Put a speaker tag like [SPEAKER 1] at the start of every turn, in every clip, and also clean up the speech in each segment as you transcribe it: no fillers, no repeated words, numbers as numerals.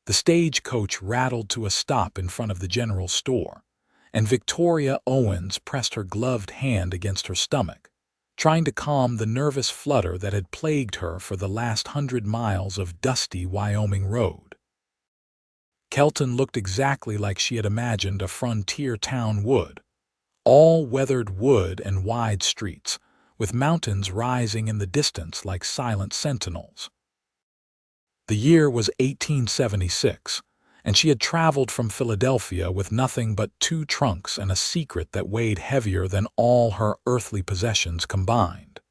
[SPEAKER 1] The stagecoach rattled to a stop in front of the general store, and Victoria Owens pressed her gloved hand against her stomach, trying to calm the nervous flutter that had plagued her for the last 100 miles of dusty Wyoming road. Kelton looked exactly like she had imagined a frontier town would, all weathered wood and wide streets, with mountains rising in the distance like silent sentinels. The year was 1876, and she had traveled from Philadelphia with nothing but 2 trunks and a secret that weighed heavier than all her earthly possessions combined.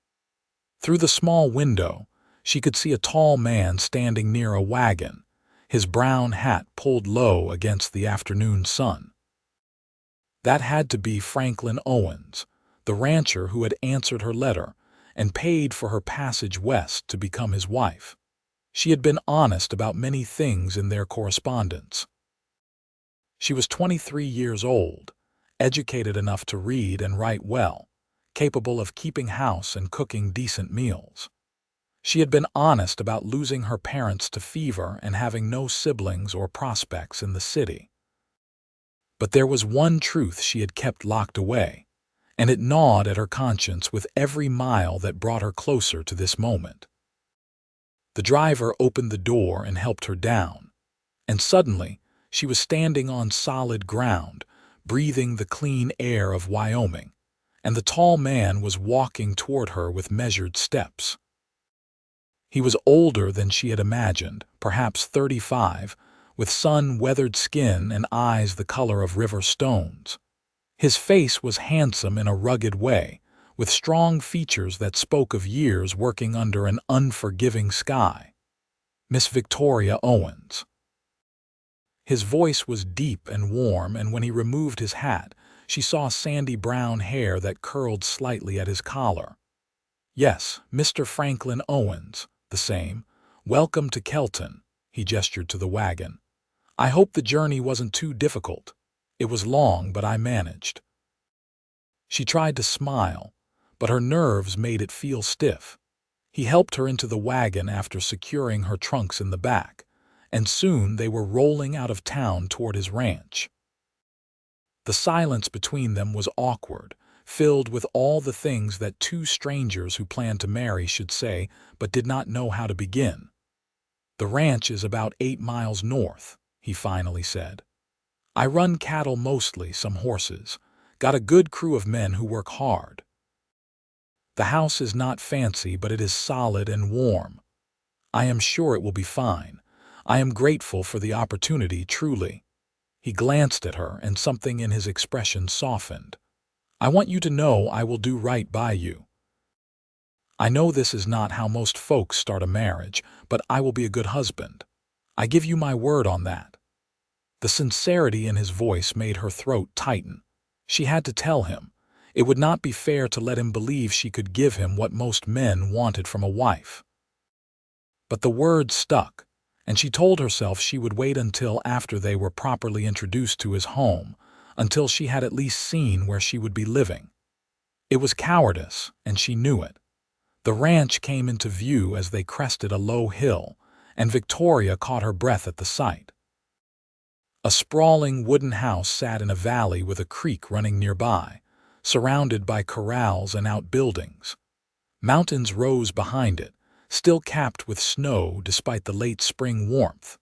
[SPEAKER 1] Through the small window, she could see a tall man standing near a wagon, his brown hat pulled low against the afternoon sun. That had to be Franklin Owens, the rancher who had answered her letter and paid for her passage west to become his wife. She had been honest about many things in their correspondence. She was 23 years old, educated enough to read and write well, capable of keeping house and cooking decent meals. She had been honest about losing her parents to fever and having no siblings or prospects in the city. But there was one truth she had kept locked away, and it gnawed at her conscience with every mile that brought her closer to this moment. The driver opened the door and helped her down, and suddenly she was standing on solid ground, breathing the clean air of Wyoming, and the tall man was walking toward her with measured steps. He was older than she had imagined, perhaps 35, with sun-weathered skin and eyes the color of river stones. His face was handsome in a rugged way, with strong features that spoke of years working under an unforgiving sky. Miss Victoria Owens. His voice was deep and warm, and when he removed his hat, she saw sandy brown hair that curled slightly at his collar. "Yes, Mr. Franklin Owens, the same. Welcome to Kelton," he gestured to the wagon. "I hope the journey wasn't too difficult. It was long, but I managed." She tried to smile, but her nerves made it feel stiff. He helped her into the wagon after securing her trunks in the back, and soon they were rolling out of town toward his ranch. The silence between them was awkward, filled with all the things that 2 strangers who planned to marry should say but did not know how to begin. "The ranch is about 8 miles north," he finally said. "I run cattle mostly, some horses. Got a good crew of men who work hard. The house is not fancy, but it is solid and warm. I am sure it will be fine. I am grateful for the opportunity, truly." He glanced at her, and something in his expression softened. "I want you to know I will do right by you. I know this is not how most folks start a marriage, but I will be a good husband. I give you my word on that." The sincerity in his voice made her throat tighten. She had to tell him. It would not be fair to let him believe she could give him what most men wanted from a wife. But the words stuck, and she told herself she would wait until after they were properly introduced to his home, until she had at least seen where she would be living. It was cowardice, and she knew it. The ranch came into view as they crested a low hill, and Victoria caught her breath at the sight. A sprawling wooden house sat in a valley with a creek running nearby, surrounded by corrals and outbuildings. Mountains rose behind it, still capped with snow despite the late spring warmth.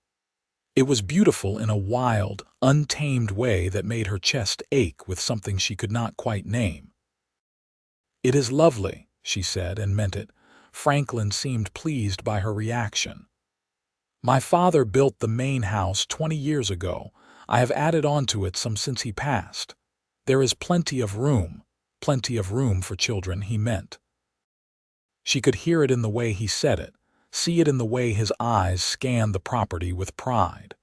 [SPEAKER 1] It was beautiful in a wild, untamed way that made her chest ache with something she could not quite name. "It is lovely," she said, and meant it. Franklin seemed pleased by her reaction. "My father built the main house 20 years ago. I have added on to it some since he passed. There is plenty of room for children," he meant. She could hear it in the way he said it, see it in the way his eyes scanned the property with pride.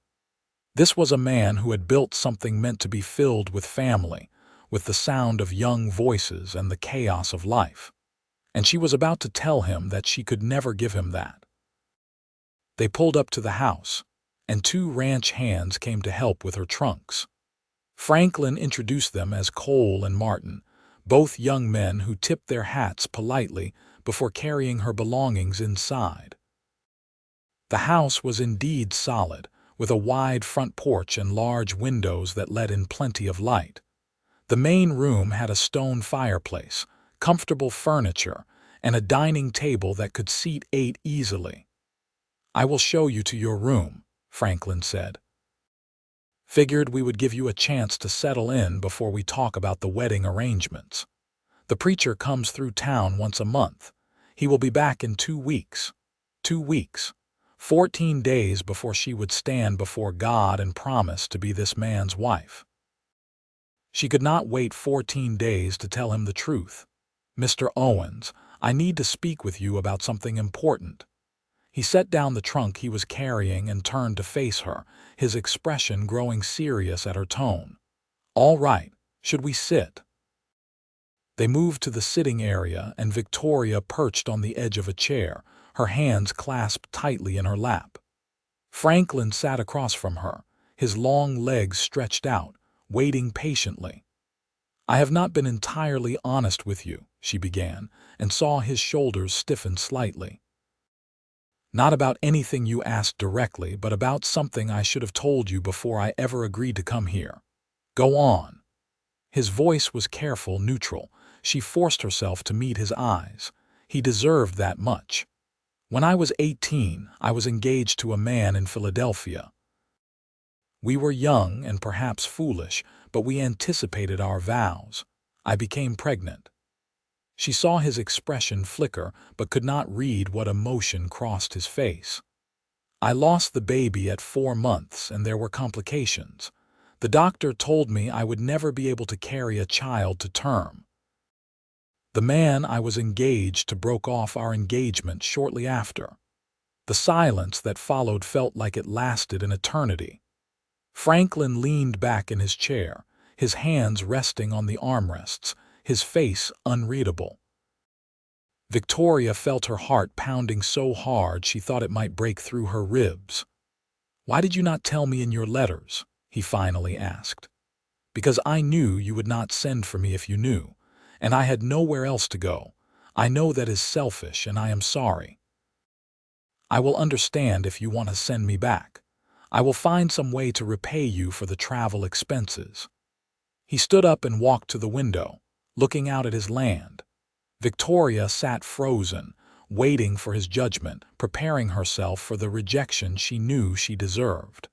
[SPEAKER 1] This was a man who had built something meant to be filled with family, with the sound of young voices and the chaos of life. And she was about to tell him that she could never give him that. They pulled up to the house, and 2 ranch hands came to help with her trunks. Franklin introduced them as Cole and Martin, both young men who tipped their hats politely before carrying her belongings inside. The house was indeed solid, with a wide front porch and large windows that let in plenty of light. The main room had a stone fireplace, comfortable furniture, and a dining table that could seat 8 easily. "I will show you to your room," Franklin said. "Figured we would give you a chance to settle in before we talk about the wedding arrangements. The preacher comes through town once a month. He will be back in 2 weeks. 2 weeks. 14 days before she would stand before God and promise to be this man's wife." She could not wait 14 days to tell him the truth. "Mr. Owens, I need to speak with you about something important." He set down the trunk he was carrying and turned to face her, his expression growing serious at her tone. "All right, should we sit?" They moved to the sitting area, and Victoria perched on the edge of a chair, her hands clasped tightly in her lap. Franklin sat across from her, his long legs stretched out, waiting patiently. "I have not been entirely honest with you," she began, and saw his shoulders stiffen slightly. "Not about anything you asked directly, but about something I should have told you before I ever agreed to come here. Go on." His voice was careful, neutral. She forced herself to meet his eyes. He deserved that much. "When I was 18, I was engaged to a man in Philadelphia. We were young and perhaps foolish, but we anticipated our vows. I became pregnant." She saw his expression flicker, but could not read what emotion crossed his face. "I lost the baby at 4 months, and there were complications. The doctor told me I would never be able to carry a child to term. The man I was engaged to broke off our engagement shortly after." The silence that followed felt like it lasted an eternity. Franklin leaned back in his chair, his hands resting on the armrests, his face unreadable. Victoria felt her heart pounding so hard she thought it might break through her ribs. "Why did you not tell me in your letters?" he finally asked. "Because I knew you would not send for me if you knew, and I had nowhere else to go. I know that is selfish, and I am sorry. I will understand if you want to send me back. I will find some way to repay you for the travel expenses." He stood up and walked to the window, looking out at his land. Victoria sat frozen, waiting for his judgment, preparing herself for the rejection she knew she deserved.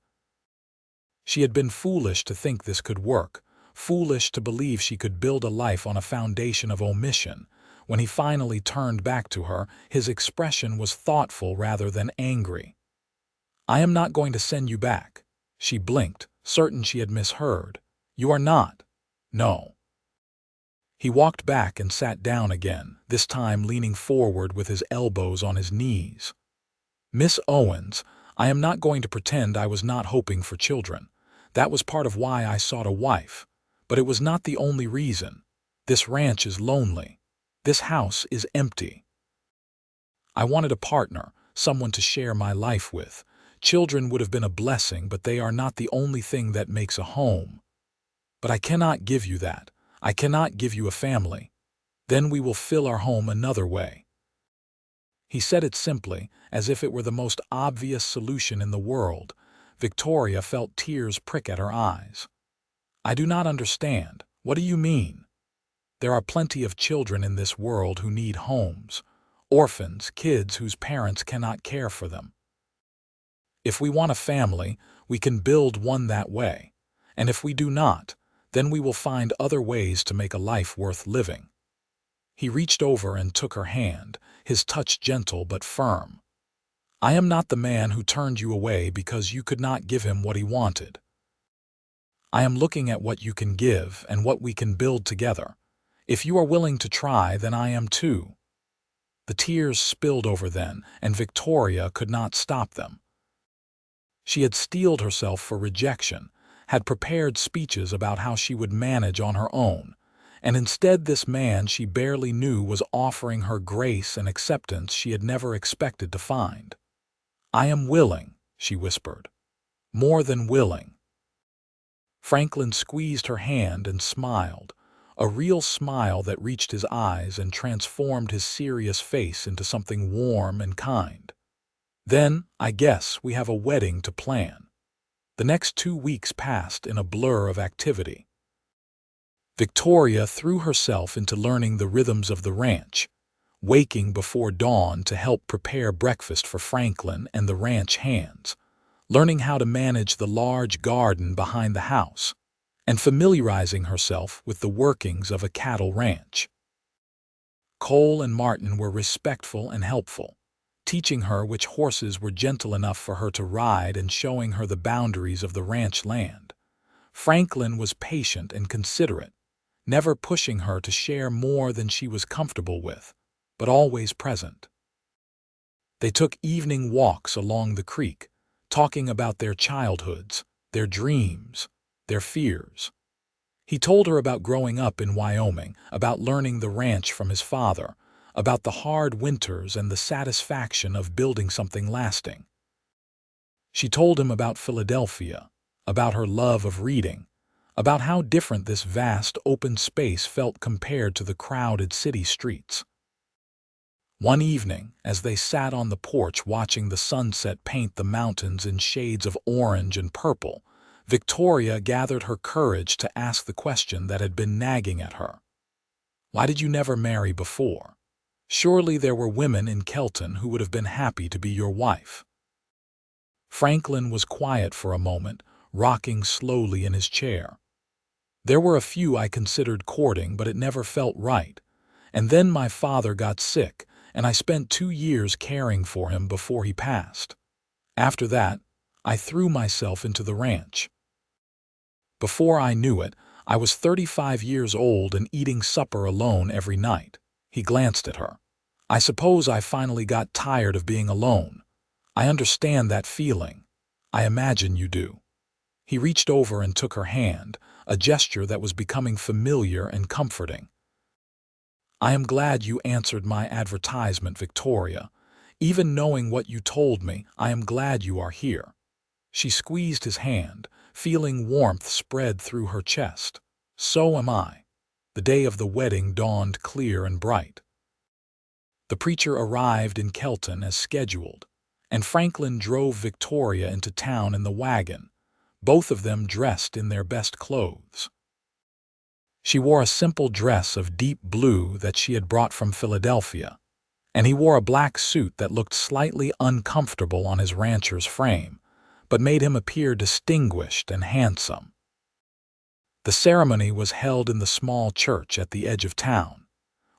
[SPEAKER 1] She had been foolish to think this could work, foolish to believe she could build a life on a foundation of omission. When he finally turned back to her, his expression was thoughtful rather than angry. "I am not going to send you back." She blinked, certain she had misheard. "You are not?" "No." He walked back and sat down again, this time leaning forward with his elbows on his knees. "Miss Owens, I am not going to pretend I was not hoping for children. That was part of why I sought a wife. But it was not the only reason. This ranch is lonely. This house is empty. I wanted a partner, someone to share my life with. Children would have been a blessing, but they are not the only thing that makes a home. But I cannot give you that. I cannot give you a family. Then we will fill our home another way." He said it simply, as if it were the most obvious solution in the world. Victoria felt tears prick at her eyes. "I do not understand. What do you mean?" "There are plenty of children in this world who need homes. Orphans, kids whose parents cannot care for them. If we want a family, we can build one that way. And if we do not, then we will find other ways to make a life worth living." He reached over and took her hand, his touch gentle but firm. "I am not the man who turned you away because you could not give him what he wanted. I am looking at what you can give and what we can build together. If you are willing to try, then I am too." The tears spilled over then, and Victoria could not stop them. She had steeled herself for rejection, had prepared speeches about how she would manage on her own, and instead this man she barely knew was offering her grace and acceptance she had never expected to find. "I am willing," she whispered. "More than willing." Franklin squeezed her hand and smiled, a real smile that reached his eyes and transformed his serious face into something warm and kind. "Then, I guess, we have a wedding to plan." The next 2 weeks passed in a blur of activity. Victoria threw herself into learning the rhythms of the ranch, waking before dawn to help prepare breakfast for Franklin and the ranch hands, learning how to manage the large garden behind the house, and familiarizing herself with the workings of a cattle ranch. Cole and Martin were respectful and helpful, teaching her which horses were gentle enough for her to ride and showing her the boundaries of the ranch land. Franklin was patient and considerate, never pushing her to share more than she was comfortable with, but always present. They took evening walks along the creek, talking about their childhoods, their dreams, their fears. He told her about growing up in Wyoming, about learning the ranch from his father, about the hard winters and the satisfaction of building something lasting. She told him about Philadelphia, about her love of reading, about how different this vast open space felt compared to the crowded city streets. One evening, as they sat on the porch watching the sunset paint the mountains in shades of orange and purple, Victoria gathered her courage to ask the question that had been nagging at her. Why did you never marry before? Surely there were women in Kelton who would have been happy to be your wife. Franklin was quiet for a moment, rocking slowly in his chair. There were a few I considered courting, but it never felt right. And then my father got sick, and I spent 2 years caring for him before he passed. After that, I threw myself into the ranch. Before I knew it, I was 35 years old and eating supper alone every night. He glanced at her. I suppose I finally got tired of being alone. I understand that feeling. I imagine you do. He reached over and took her hand, a gesture that was becoming familiar and comforting. I am glad you answered my advertisement, Victoria. Even knowing what you told me, I am glad you are here. She squeezed his hand, feeling warmth spread through her chest. So am I. The day of the wedding dawned clear and bright. The preacher arrived in Kelton as scheduled, and Franklin drove Victoria into town in the wagon, both of them dressed in their best clothes. She wore a simple dress of deep blue that she had brought from Philadelphia, and he wore a black suit that looked slightly uncomfortable on his rancher's frame, but made him appear distinguished and handsome. The ceremony was held in the small church at the edge of town,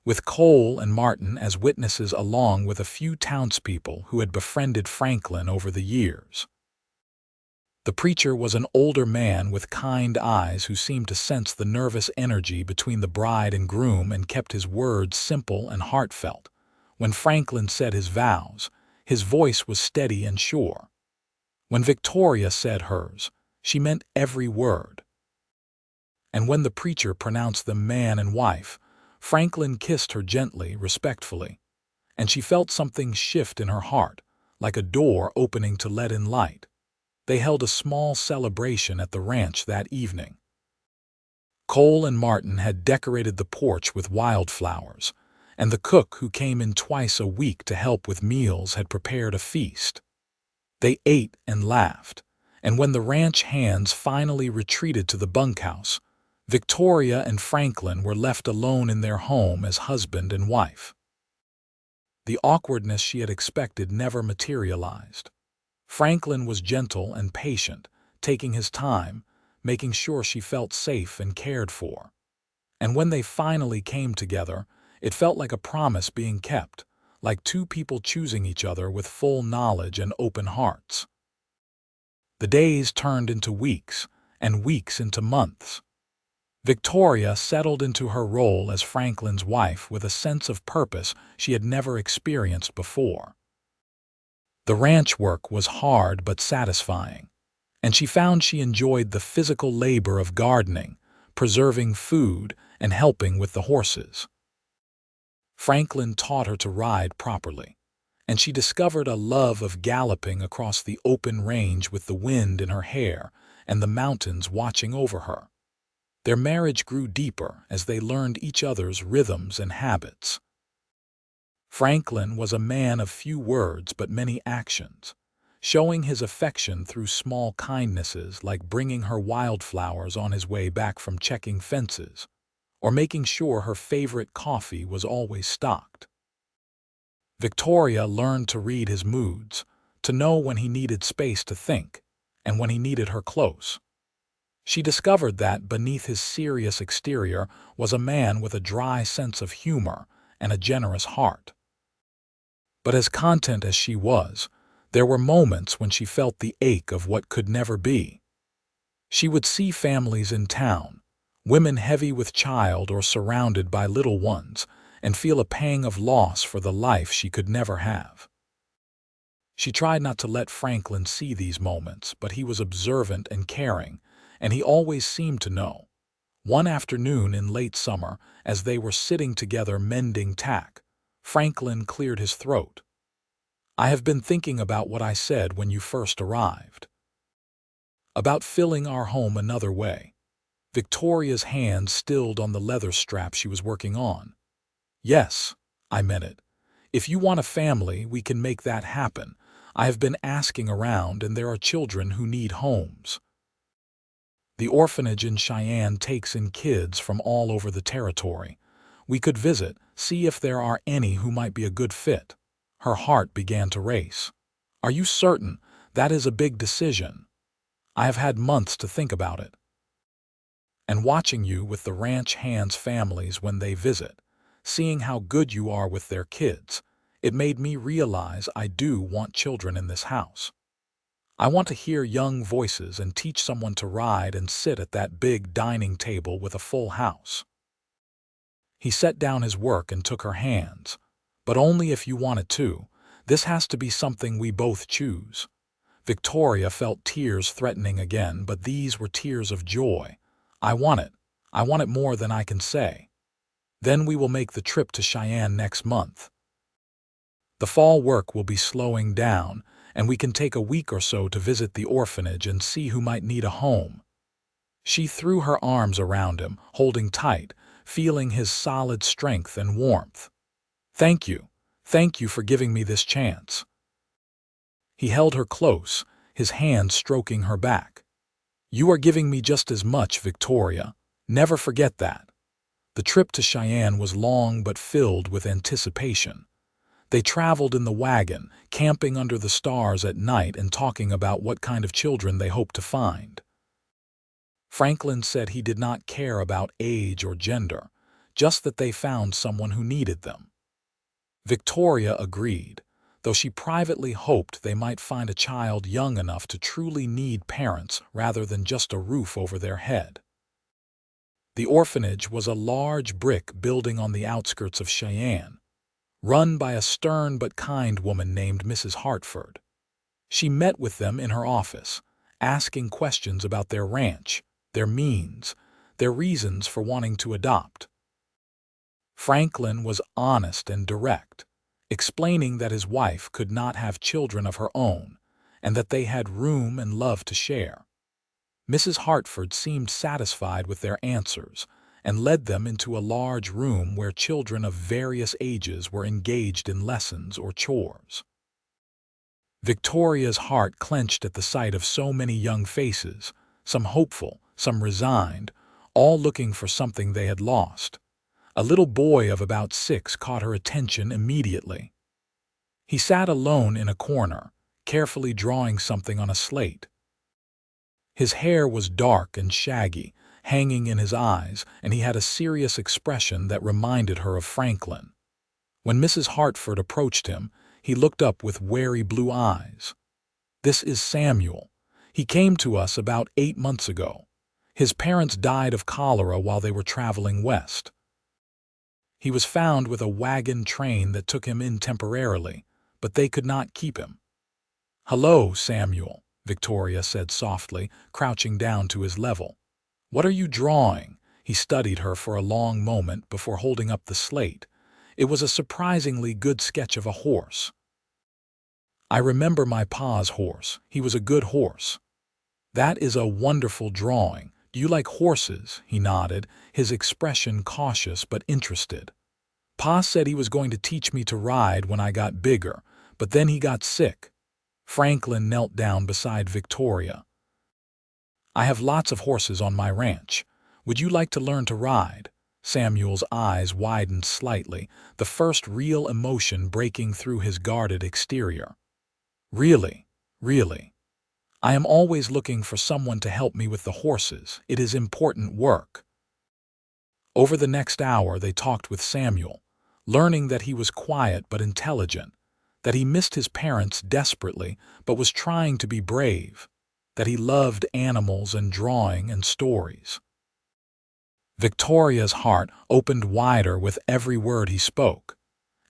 [SPEAKER 1] with Cole and Martin as witnesses along with a few townspeople who had befriended Franklin over the years. The preacher was an older man with kind eyes who seemed to sense the nervous energy between the bride and groom and kept his words simple and heartfelt. When Franklin said his vows, his voice was steady and sure. When Victoria said hers, she meant every word. And when the preacher pronounced them man and wife, Franklin kissed her gently, respectfully, and she felt something shift in her heart, like a door opening to let in light. They held a small celebration at the ranch that evening. Cole and Martin had decorated the porch with wildflowers, and the cook who came in twice a week to help with meals had prepared a feast. They ate and laughed, and when the ranch hands finally retreated to the bunkhouse, Victoria and Franklin were left alone in their home as husband and wife. The awkwardness she had expected never materialized. Franklin was gentle and patient, taking his time, making sure she felt safe and cared for. And when they finally came together, it felt like a promise being kept, like two people choosing each other with full knowledge and open hearts. The days turned into weeks, and weeks into months. Victoria settled into her role as Franklin's wife with a sense of purpose she had never experienced before. The ranch work was hard but satisfying, and she found she enjoyed the physical labor of gardening, preserving food, and helping with the horses. Franklin taught her to ride properly, and she discovered a love of galloping across the open range with the wind in her hair and the mountains watching over her. Their marriage grew deeper as they learned each other's rhythms and habits. Franklin was a man of few words but many actions, showing his affection through small kindnesses like bringing her wildflowers on his way back from checking fences, or making sure her favorite coffee was always stocked. Victoria learned to read his moods, to know when he needed space to think, and when he needed her close. She discovered that beneath his serious exterior was a man with a dry sense of humor and a generous heart. But as content as she was, there were moments when she felt the ache of what could never be. She would see families in town, women heavy with child or surrounded by little ones, and feel a pang of loss for the life she could never have. She tried not to let Franklin see these moments, but he was observant and caring, and he always seemed to know. One afternoon in late summer, as they were sitting together mending tack, Franklin cleared his throat. "I have been thinking about what I said when you first arrived. About filling our home another way." Victoria's hand stilled on the leather strap she was working on. "Yes, I meant it. If you want a family, we can make that happen. I have been asking around, and there are children who need homes. The orphanage in Cheyenne takes in kids from all over the territory. We could visit, see if there are any who might be a good fit." Her heart began to race. "Are you certain? That is a big decision." "I have had months to think about it. And watching you with the ranch hands' families when they visit, seeing how good you are with their kids, it made me realize I do want children in this house. I want to hear young voices and teach someone to ride and sit at that big dining table with a full house." He set down his work and took her hands. "But only if you want it too. This has to be something we both choose." Victoria felt tears threatening again, but these were tears of joy. "I want it. I want it more than I can say. Then we will make the trip to Cheyenne next month. The fall work will be slowing down, and we can take a week or so to visit the orphanage and see who might need a home." She threw her arms around him, holding tight, feeling his solid strength and warmth. Thank you for giving me this chance." He held her close, his hand stroking her back. "You are giving me just as much, Victoria. Never forget that." The trip to Cheyenne was long but filled with anticipation. They traveled in the wagon, camping under the stars at night and talking about what kind of children they hoped to find. Franklin said he did not care about age or gender, just that they found someone who needed them. Victoria agreed, though she privately hoped they might find a child young enough to truly need parents rather than just a roof over their head. The orphanage was a large brick building on the outskirts of Cheyenne, run by a stern but kind woman named Mrs. Hartford. She met with them in her office, asking questions about their ranch, their means, their reasons for wanting to adopt. Franklin was honest and direct, explaining that his wife could not have children of her own and that they had room and love to share. Mrs. Hartford seemed satisfied with their answers and led them into a large room where children of various ages were engaged in lessons or chores. Victoria's heart clenched at the sight of so many young faces, some hopeful, some resigned, all looking for something they had lost. A little boy of about 6 caught her attention immediately. He sat alone in a corner, carefully drawing something on a slate. His hair was dark and shaggy, hanging in his eyes, and he had a serious expression that reminded her of Franklin. When Mrs. Hartford approached him, he looked up with wary blue eyes. "This is Samuel. He came to us about 8 months ago. His parents died of cholera while they were traveling west. He was found with a wagon train that took him in temporarily, but they could not keep him." "Hello, Samuel," Victoria said softly, crouching down to his level. "What are you drawing?" He studied her for a long moment before holding up the slate. It was a surprisingly good sketch of a horse. "I remember my pa's horse. He was a good horse." "That is a wonderful drawing. Do you like horses?" He nodded, his expression cautious but interested. "Pa said he was going to teach me to ride when I got bigger, but then he got sick." Franklin knelt down beside Victoria. "I have lots of horses on my ranch. Would you like to learn to ride?" Samuel's eyes widened slightly, the first real emotion breaking through his guarded exterior. "Really, really. I am always looking for someone to help me with the horses. It is important work." Over the next hour they talked with Samuel, learning that he was quiet but intelligent, that he missed his parents desperately but was trying to be brave, that he loved animals and drawing and stories. Victoria's heart opened wider with every word he spoke,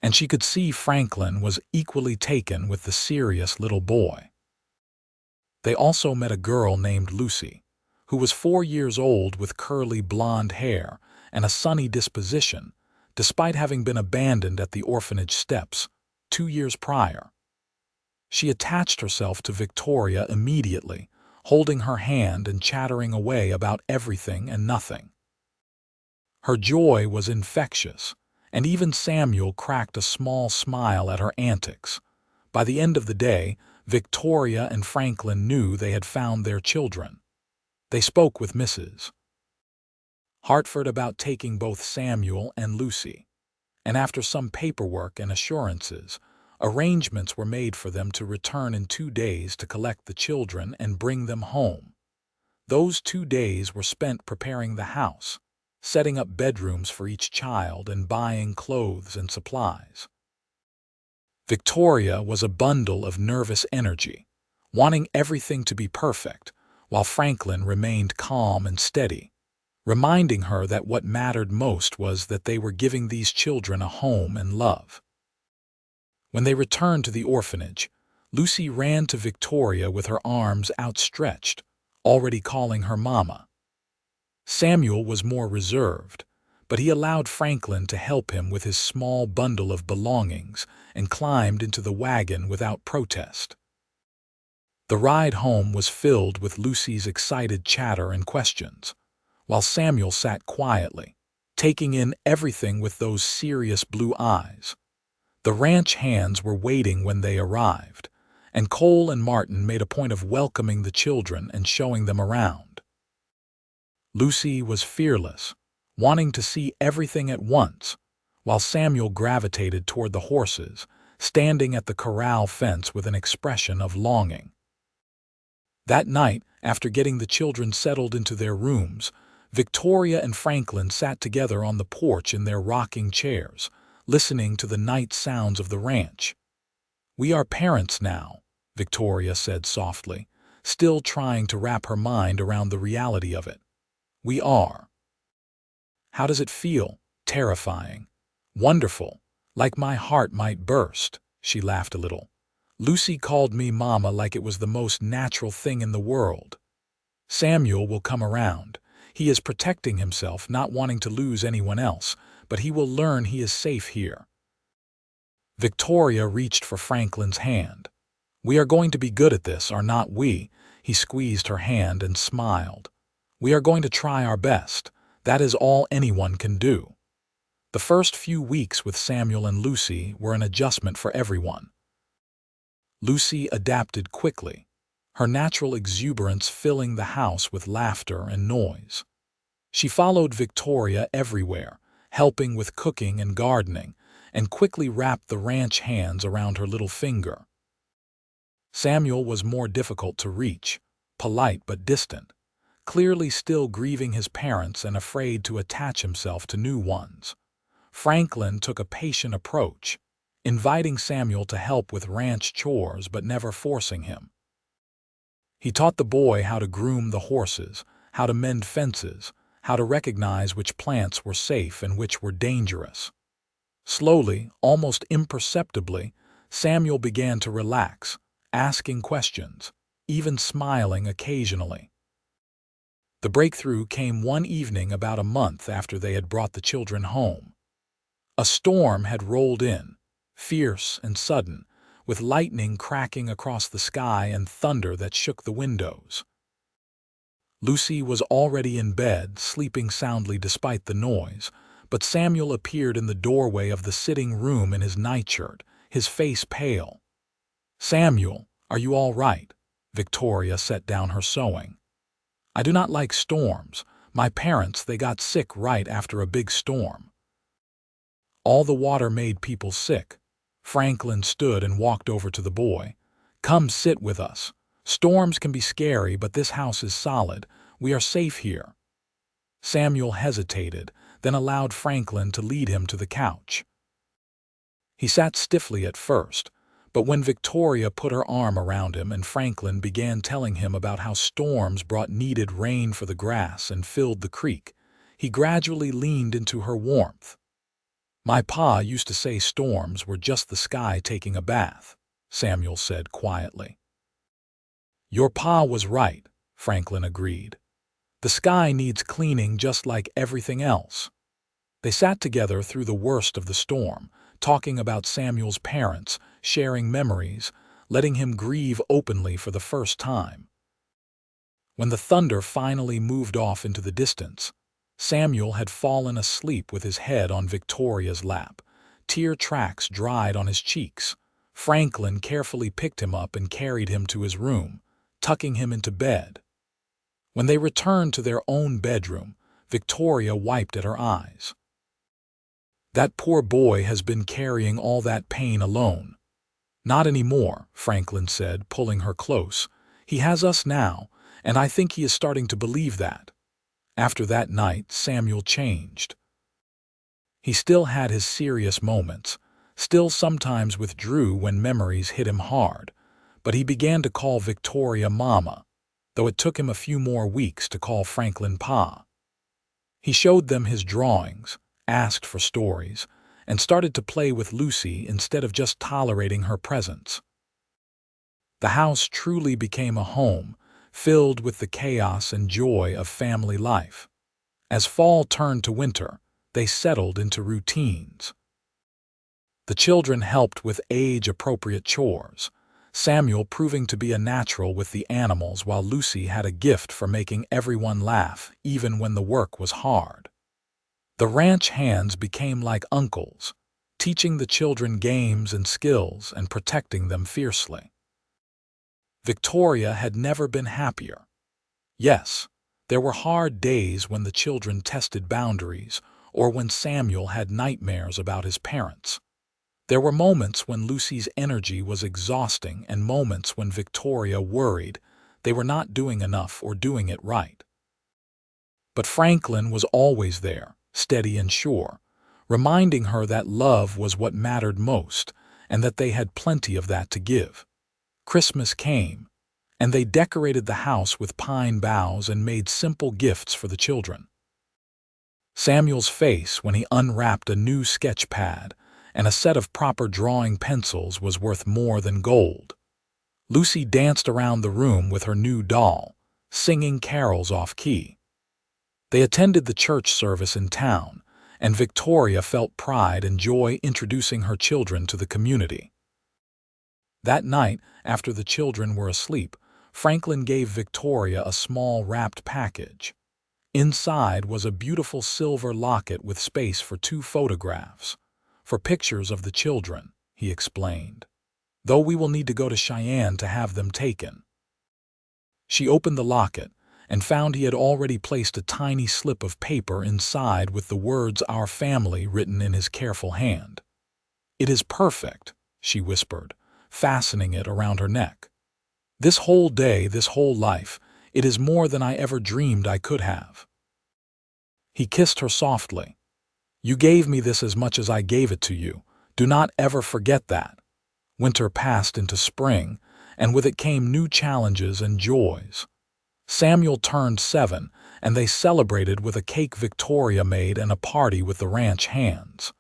[SPEAKER 1] and she could see Franklin was equally taken with the serious little boy. They also met a girl named Lucy, who was 4 years old with curly blonde hair and a sunny disposition, despite having been abandoned at the orphanage steps 2 years prior. She attached herself to Victoria immediately, holding her hand and chattering away about everything and nothing. Her joy was infectious, and even Samuel cracked a small smile at her antics. By the end of the day, Victoria and Franklin knew they had found their children. They spoke with Mrs. Hartford about taking both Samuel and Lucy, and after some paperwork and assurances, arrangements were made for them to return in 2 days to collect the children and bring them home. Those 2 days were spent preparing the house, setting up bedrooms for each child and buying clothes and supplies. Victoria was a bundle of nervous energy, wanting everything to be perfect, while Franklin remained calm and steady, reminding her that what mattered most was that they were giving these children a home and love. When they returned to the orphanage, Lucy ran to Victoria with her arms outstretched, already calling her Mama. Samuel was more reserved, but he allowed Franklin to help him with his small bundle of belongings and climbed into the wagon without protest. The ride home was filled with Lucy's excited chatter and questions, while Samuel sat quietly, taking in everything with those serious blue eyes. The ranch hands were waiting when they arrived, and Cole and Martin made a point of welcoming the children and showing them around. Lucy was fearless, wanting to see everything at once, while Samuel gravitated toward the horses, standing at the corral fence with an expression of longing. That night, after getting the children settled into their rooms, Victoria and Franklin sat together on the porch in their rocking chairs, listening to the night sounds of the ranch. "We are parents now," Victoria said softly, still trying to wrap her mind around the reality of it. "We are." "How does it feel?" "Terrifying." "Wonderful. Like my heart might burst." She laughed a little. "Lucy called me Mama like it was the most natural thing in the world." "Samuel will come around. He is protecting himself, not wanting to lose anyone else, but he will learn he is safe here." Victoria reached for Franklin's hand. "We are going to be good at this, are not we?" He squeezed her hand and smiled. "We are going to try our best. That is all anyone can do." The first few weeks with Samuel and Lucy were an adjustment for everyone. Lucy adapted quickly, her natural exuberance filling the house with laughter and noise. She followed Victoria everywhere, helping with cooking and gardening, and quickly wrapped the ranch hands around her little finger. Samuel was more difficult to reach, polite but distant, clearly still grieving his parents and afraid to attach himself to new ones. Franklin took a patient approach, inviting Samuel to help with ranch chores but never forcing him. He taught the boy how to groom the horses, how to mend fences, how to recognize which plants were safe and which were dangerous. Slowly, almost imperceptibly, Samuel began to relax, asking questions, even smiling occasionally. The breakthrough came one evening about a month after they had brought the children home. A storm had rolled in, fierce and sudden, with lightning cracking across the sky and thunder that shook the windows. Lucy was already in bed, sleeping soundly despite the noise, but Samuel appeared in the doorway of the sitting room in his nightshirt, his face pale. "Samuel, "Are you all right?" Victoria set down her sewing. "I do not like storms. My parents, they got sick right after a big storm. All the water made people sick." Franklin stood and walked over to the boy. "Come sit with us. Storms can be scary, but this house is solid. We are safe here." Samuel hesitated, then allowed Franklin to lead him to the couch. He sat stiffly at first, but when Victoria put her arm around him and Franklin began telling him about how storms brought needed rain for the grass and filled the creek, he gradually leaned into her warmth. "My pa used to say storms were just the sky taking a bath," Samuel said quietly. "Your pa was right," Franklin agreed. "The sky needs cleaning just like everything else." They sat together through the worst of the storm, talking about Samuel's parents, sharing memories, letting him grieve openly for the first time. When the thunder finally moved off into the distance, Samuel had fallen asleep with his head on Victoria's lap. Tear tracks dried on his cheeks. Franklin carefully picked him up and carried him to his room, tucking him into bed. When they returned to their own bedroom, Victoria wiped at her eyes. "That poor boy has been carrying all that pain alone." "Not anymore," Franklin said, pulling her close. "He has us now, and I think he is starting to believe that." After that night, Samuel changed. He still had his serious moments, still sometimes withdrew when memories hit him hard, but he began to call Victoria Mama, though it took him a few more weeks to call Franklin Pa. He showed them his drawings, asked for stories, and started to play with Lucy instead of just tolerating her presence. The house truly became a home, filled with the chaos and joy of family life. As fall turned to winter, they settled into routines. The children helped with age-appropriate chores, Samuel proving to be a natural with the animals while Lucy had a gift for making everyone laugh even when the work was hard. The ranch hands became like uncles, teaching the children games and skills and protecting them fiercely. Victoria had never been happier. Yes, there were hard days when the children tested boundaries or when Samuel had nightmares about his parents. There were moments when Lucy's energy was exhausting and moments when Victoria worried they were not doing enough or doing it right. But Franklin was always there, steady and sure, reminding her that love was what mattered most and that they had plenty of that to give. Christmas came, and they decorated the house with pine boughs and made simple gifts for the children. Samuel's face when he unwrapped a new sketch pad and a set of proper drawing pencils was worth more than gold. Lucy danced around the room with her new doll, singing carols off-key. They attended the church service in town, and Victoria felt pride and joy introducing her children to the community. That night, after the children were asleep, Franklin gave Victoria a small wrapped package. Inside was a beautiful silver locket with space for 2 photographs. "For pictures of the children," he explained. "Though we will need to go to Cheyenne to have them taken." She opened the locket and found he had already placed a tiny slip of paper inside with the words "Our Family" written in his careful hand. "It is perfect," she whispered, fastening it around her neck. "This whole day, this whole life, it is more than I ever dreamed I could have." He kissed her softly. "You gave me this as much as I gave it to you. Do not ever forget that." Winter passed into spring, and with it came new challenges and joys. Samuel turned 7, and they celebrated with a cake Victoria made and a party with the ranch hands.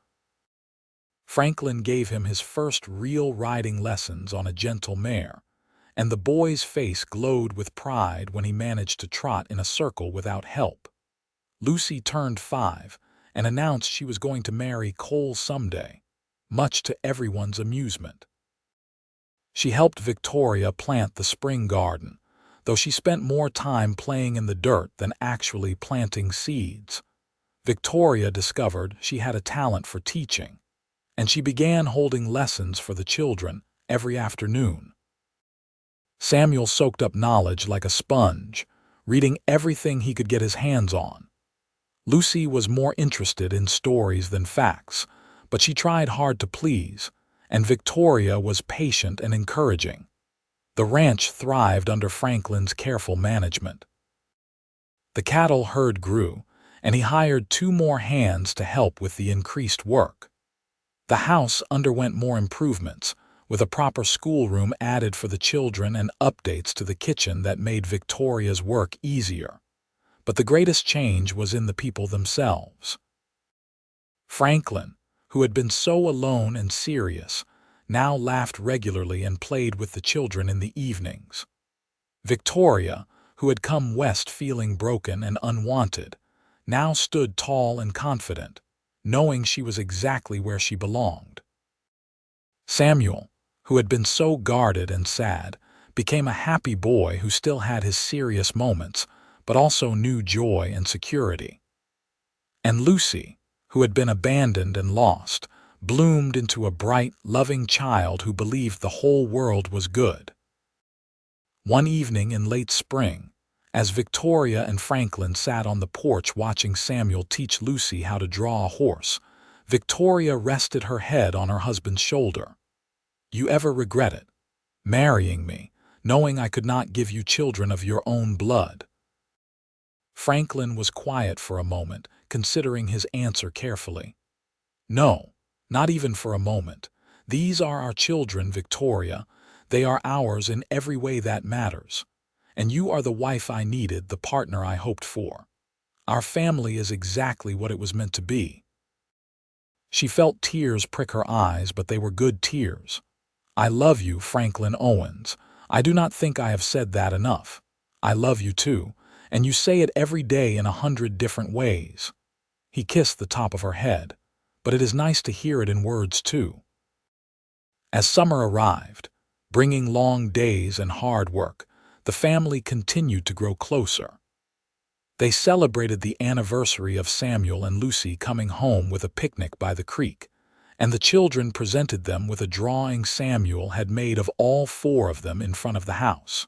[SPEAKER 1] Franklin gave him his first real riding lessons on a gentle mare, and the boy's face glowed with pride when he managed to trot in a circle without help. Lucy turned 5 and announced she was going to marry Cole someday, much to everyone's amusement. She helped Victoria plant the spring garden, though she spent more time playing in the dirt than actually planting seeds. Victoria discovered she had a talent for teaching, and she began holding lessons for the children every afternoon. Samuel soaked up knowledge like a sponge, reading everything he could get his hands on. Lucy was more interested in stories than facts, but she tried hard to please, and Victoria was patient and encouraging. The ranch thrived under Franklin's careful management. The cattle herd grew, and he hired 2 more hands to help with the increased work. The house underwent more improvements, with a proper schoolroom added for the children and updates to the kitchen that made Victoria's work easier. But the greatest change was in the people themselves. Franklin, who had been so alone and serious, now laughed regularly and played with the children in the evenings. Victoria, who had come west feeling broken and unwanted, now stood tall and confident, knowing she was exactly where she belonged. Samuel, who had been so guarded and sad, became a happy boy who still had his serious moments, but also knew joy and security. And Lucy, who had been abandoned and lost, bloomed into a bright, loving child who believed the whole world was good. One evening in late spring, as Victoria and Franklin sat on the porch watching Samuel teach Lucy how to draw a horse, Victoria rested her head on her husband's shoulder. "You ever regret it? Marrying me, knowing I could not give you children of your own blood?" Franklin was quiet for a moment, considering his answer carefully. "No, not even for a moment. These are our children, Victoria. They are ours in every way that matters. And you are the wife I needed, the partner I hoped for. Our family is exactly what it was meant to be." She felt tears prick her eyes, but they were good tears. "I love you, Franklin Owens. I do not think I have said that enough. I love you too, and you say it every day in 100 different ways." He kissed the top of her head, "But it is nice to hear it in words too." As summer arrived, bringing long days and hard work, the family continued to grow closer. They celebrated the anniversary of Samuel and Lucy coming home with a picnic by the creek, and the children presented them with a drawing Samuel had made of all 4 of them in front of the house.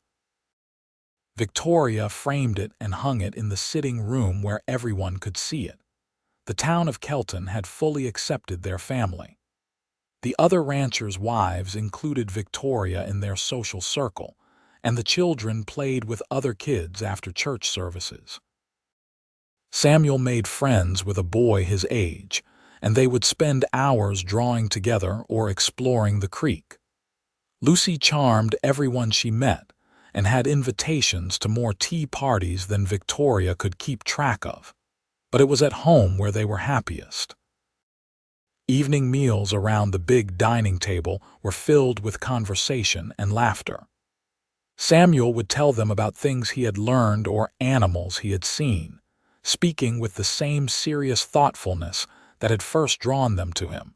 [SPEAKER 1] Victoria framed it and hung it in the sitting room where everyone could see it. The town of Kelton had fully accepted their family. The other ranchers' wives included Victoria in their social circle, and the children played with other kids after church services. Samuel made friends with a boy his age, and they would spend hours drawing together or exploring the creek. Lucy charmed everyone she met and had invitations to more tea parties than Victoria could keep track of, but it was at home where they were happiest. Evening meals around the big dining table were filled with conversation and laughter. Samuel would tell them about things he had learned or animals he had seen, speaking with the same serious thoughtfulness that had first drawn them to him.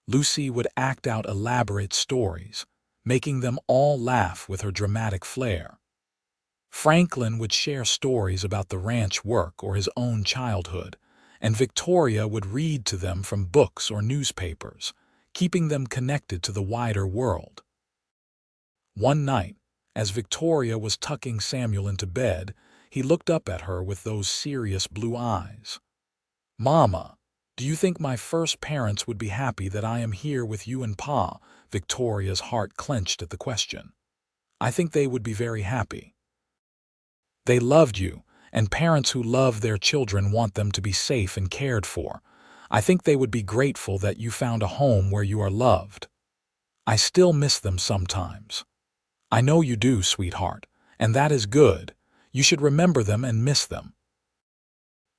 [SPEAKER 1] Lucy would act out elaborate stories, making them all laugh with her dramatic flair. Franklin would share stories about the ranch work or his own childhood, and Victoria would read to them from books or newspapers, keeping them connected to the wider world. One night, as Victoria was tucking Samuel into bed, he looked up at her with those serious blue eyes. "Mama, do you think my first parents would be happy that I am here with you and Pa?" Victoria's heart clenched at the question. "I think they would be very happy. They loved you, and parents who love their children want them to be safe and cared for. I think they would be grateful that you found a home where you are loved. I still miss them sometimes. I know you do, sweetheart, and that is good. You should remember them and miss them.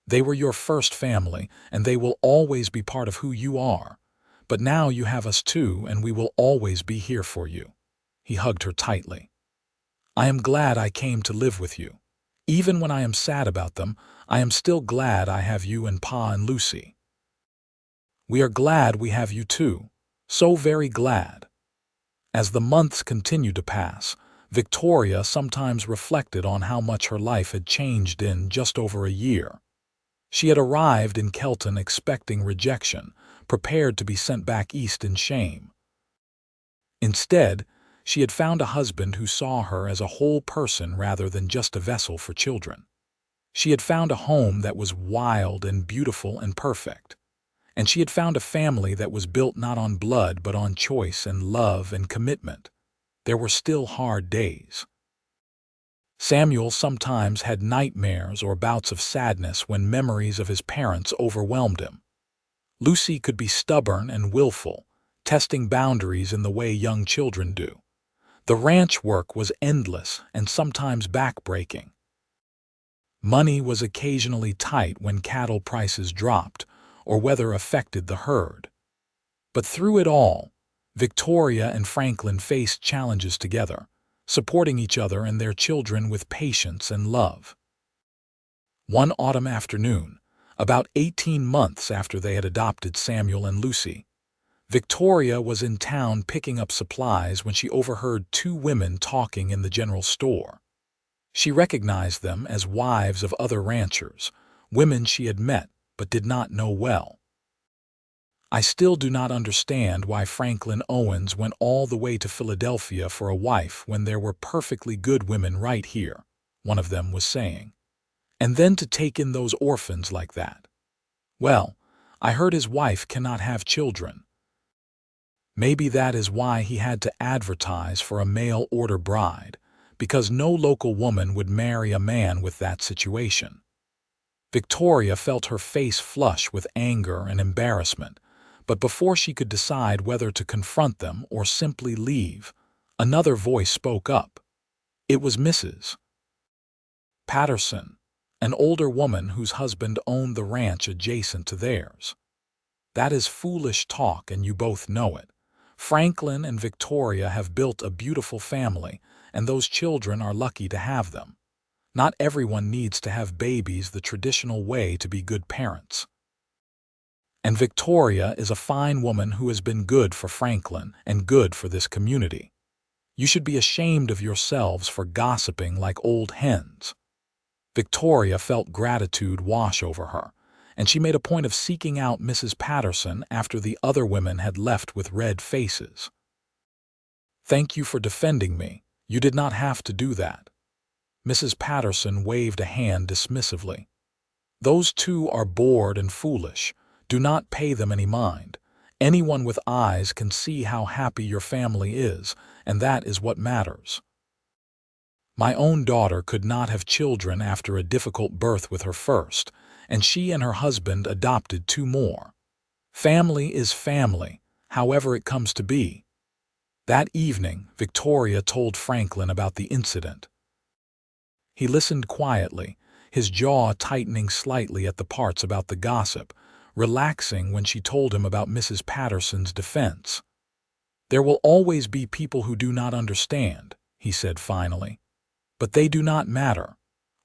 [SPEAKER 1] They were your first family, and they will always be part of who you are. But now you have us too, and we will always be here for you." He hugged her tightly. "I am glad I came to live with you. Even when I am sad about them, I am still glad I have you and Pa and Lucy. We are glad we have you too. So very glad." As the months continued to pass, Victoria sometimes reflected on how much her life had changed in just over a year. She had arrived in Kelton expecting rejection, prepared to be sent back east in shame. Instead, She had found a husband who saw her as a whole person rather than just a vessel for children. She had found a home that was wild and beautiful and perfect. And she had found a family that was built not on blood but on choice and love and commitment. There were still hard days. Samuel sometimes had nightmares or bouts of sadness when memories of his parents overwhelmed him. Lucy could be stubborn and willful, testing boundaries in the way young children do. The ranch work was endless and sometimes backbreaking. Money was occasionally tight when cattle prices dropped or weather affected the herd. But through it all, Victoria and Franklin faced challenges together, supporting each other and their children with patience and love. One autumn afternoon, about 18 months after they had adopted Samuel and Lucy, Victoria was in town picking up supplies when she overheard two women talking in the general store. She recognized them as wives of other ranchers, women she had met but did not know well. "I still do not understand why Franklin Owens went all the way to Philadelphia for a wife when there were perfectly good women right here," one of them was saying. "And then to take in those orphans like that. Well, I heard his wife cannot have children. Maybe that is why he had to advertise for a mail-order bride, because no local woman would marry a man with that situation." Victoria felt her face flush with anger and embarrassment, but before she could decide whether to confront them or simply leave, another voice spoke up. It was Mrs. Patterson, an older woman whose husband owned the ranch adjacent to theirs. "That is foolish talk, and you both know it. Franklin and Victoria have built a beautiful family, and those children are lucky to have them. Not everyone needs to have babies the traditional way to be good parents. And Victoria is a fine woman who has been good for Franklin and good for this community. You should be ashamed of yourselves for gossiping like old hens." Victoria felt gratitude wash over her, and she made a point of seeking out Mrs. Patterson after the other women had left with red faces. "Thank you for defending me. You did not have to do that." Mrs. Patterson waved a hand dismissively. "Those two are bored and foolish. Do not pay them any mind. Anyone with eyes can see how happy your family is, and that is what matters. My own daughter could not have children after a difficult birth with her first, and she and her husband adopted two more. Family is family, however it comes to be." That evening, Victoria told Franklin about the incident. He listened quietly, his jaw tightening slightly at the parts about the gossip, relaxing when she told him about Mrs. Patterson's defense. "There will always be people who do not understand," he said finally. "But they do not matter.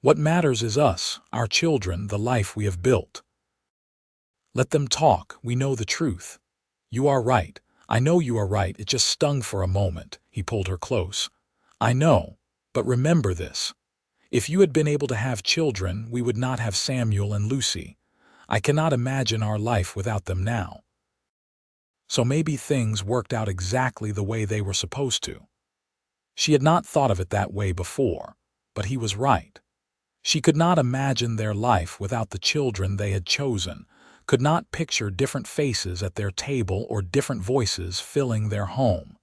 [SPEAKER 1] What matters is us, our children, the life we have built. Let them talk, we know the truth." "You are right. I know you are right. It just stung for a moment." He pulled her close. "I know, but remember this. If you had been able to have children, we would not have Samuel and Lucy. I cannot imagine our life without them now. So maybe things worked out exactly the way they were supposed to." She had not thought of it that way before, but he was right. She could not imagine their life without the children they had chosen, could not picture different faces at their table or different voices filling their home.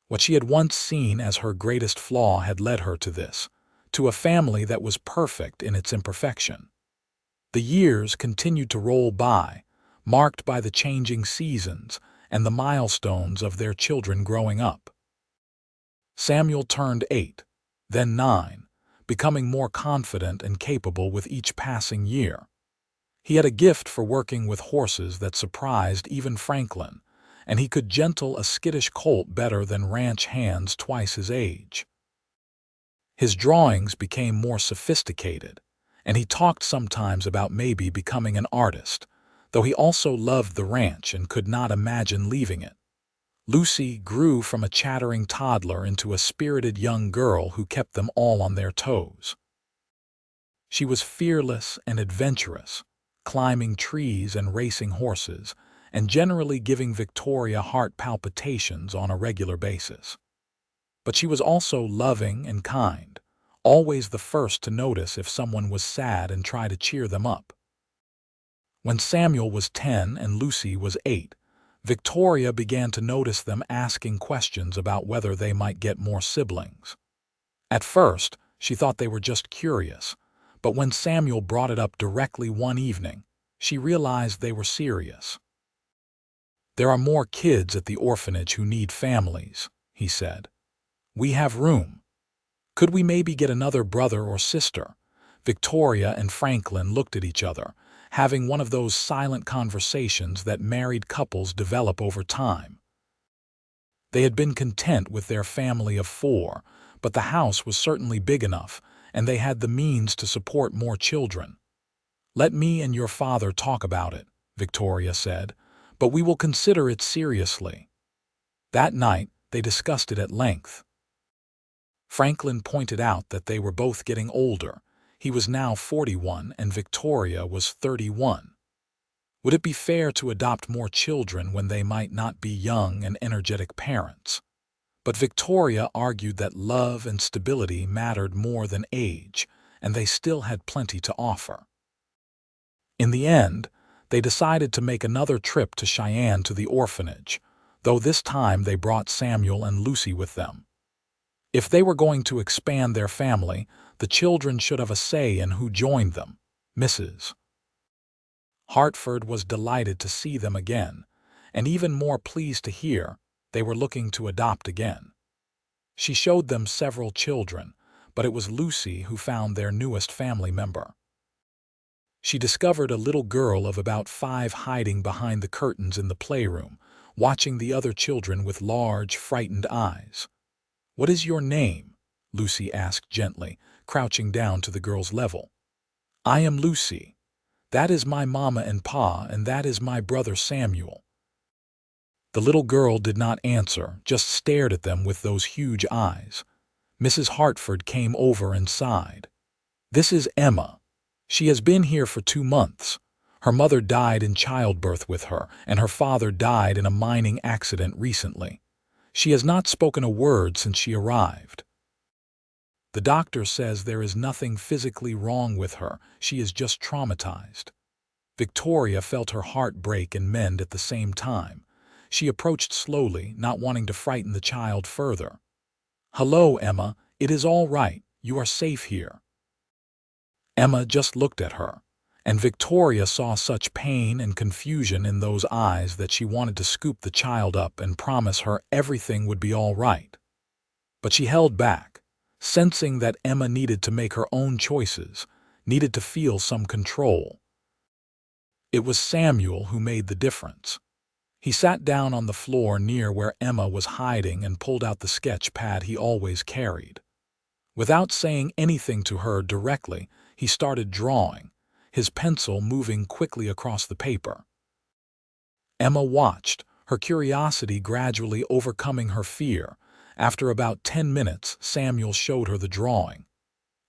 [SPEAKER 1] What she had once seen as her greatest flaw had led her to this, to a family that was perfect in its imperfection. The years continued to roll by, marked by the changing seasons and the milestones of their children growing up. Samuel turned 8, then 9, becoming more confident and capable with each passing year. He had a gift for working with horses that surprised even Franklin, and he could gentle a skittish colt better than ranch hands twice his age. His drawings became more sophisticated, and he talked sometimes about maybe becoming an artist, though he also loved the ranch and could not imagine leaving it. Lucy grew from a chattering toddler into a spirited young girl who kept them all on their toes. She was fearless and adventurous, climbing trees and racing horses, and generally giving Victoria heart palpitations on a regular basis. But she was also loving and kind, always the first to notice if someone was sad and try to cheer them up. When Samuel was 10 and Lucy was 8, Victoria began to notice them asking questions about whether they might get more siblings. At first, she thought they were just curious, but when Samuel brought it up directly one evening, she realized they were serious. "There are more kids at the orphanage who need families," he said. "We have room. Could we maybe get another brother or sister?" Victoria and Franklin looked at each other, having one of those silent conversations that married couples develop over time. They had been content with their family of 4, but the house was certainly big enough, and they had the means to support more children. "Let me and your father talk about it," Victoria said, "but we will consider it seriously." That night, they discussed it at length. Franklin pointed out that they were both getting older. He was now 41 and Victoria was 31. Would it be fair to adopt more children when they might not be young and energetic parents? But Victoria argued that love and stability mattered more than age, and they still had plenty to offer. In the end, they decided to make another trip to Cheyenne to the orphanage, though this time they brought Samuel and Lucy with them. If they were going to expand their family, the children should have a say in who joined them. Mrs. Hartford was delighted to see them again, and even more pleased to hear they were looking to adopt again. She showed them several children, but it was Lucy who found their newest family member. She discovered a little girl of about 5 hiding behind the curtains in the playroom, watching the other children with large, frightened eyes. "What is your name?" Lucy asked gently, crouching down to the girl's level. "I am Lucy. That is my mama and pa, and that is my brother Samuel." The little girl did not answer, just stared at them with those huge eyes. Mrs. Hartford came over and sighed. "This is Emma. She has been here for 2 months. Her mother died in childbirth with her, and her father died in a mining accident recently. She has not spoken a word since she arrived. The doctor says there is nothing physically wrong with her, she is just traumatized." Victoria felt her heart break and mend at the same time. She approached slowly, not wanting to frighten the child further. "Hello, Emma. It is all right. You are safe here." Emma just looked at her, and Victoria saw such pain and confusion in those eyes that she wanted to scoop the child up and promise her everything would be all right. But she held back, sensing that Emma needed to make her own choices, needed to feel some control. It was Samuel who made the difference. He sat down on the floor near where Emma was hiding and pulled out the sketch pad he always carried. Without saying anything to her directly, he started drawing, his pencil moving quickly across the paper. Emma watched, her curiosity gradually overcoming her fear. After about 10 minutes, Samuel showed her the drawing.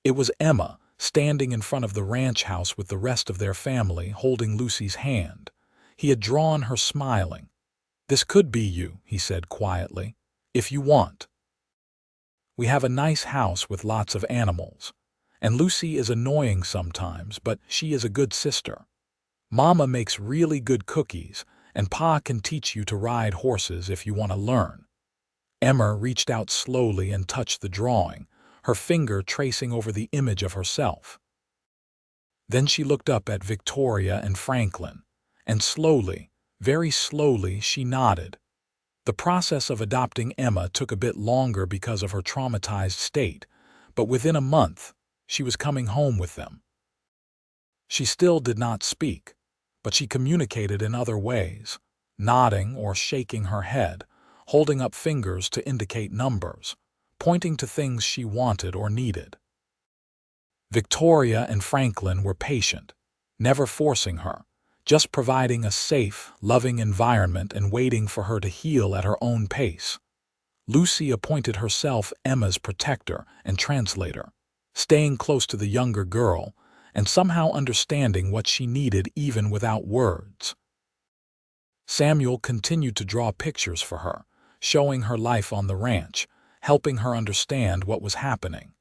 [SPEAKER 1] It was Emma, standing in front of the ranch house with the rest of their family, holding Lucy's hand. He had drawn her smiling. "This could be you," he said quietly, "if you want. We have a nice house with lots of animals. And Lucy is annoying sometimes, but she is a good sister. Mama makes really good cookies, and Pa can teach you to ride horses if you want to learn." Emma reached out slowly and touched the drawing, her finger tracing over the image of herself. Then she looked up at Victoria and Franklin, and slowly, very slowly, she nodded. The process of adopting Emma took a bit longer because of her traumatized state, but within a month, she was coming home with them. She still did not speak, but she communicated in other ways, nodding or shaking her head, holding up fingers to indicate numbers, pointing to things she wanted or needed. Victoria and Franklin were patient, never forcing her, just providing a safe, loving environment and waiting for her to heal at her own pace. Lucy appointed herself Emma's protector and translator, staying close to the younger girl and somehow understanding what she needed even without words. Samuel continued to draw pictures for her, showing her life on the ranch, helping her understand what was happening.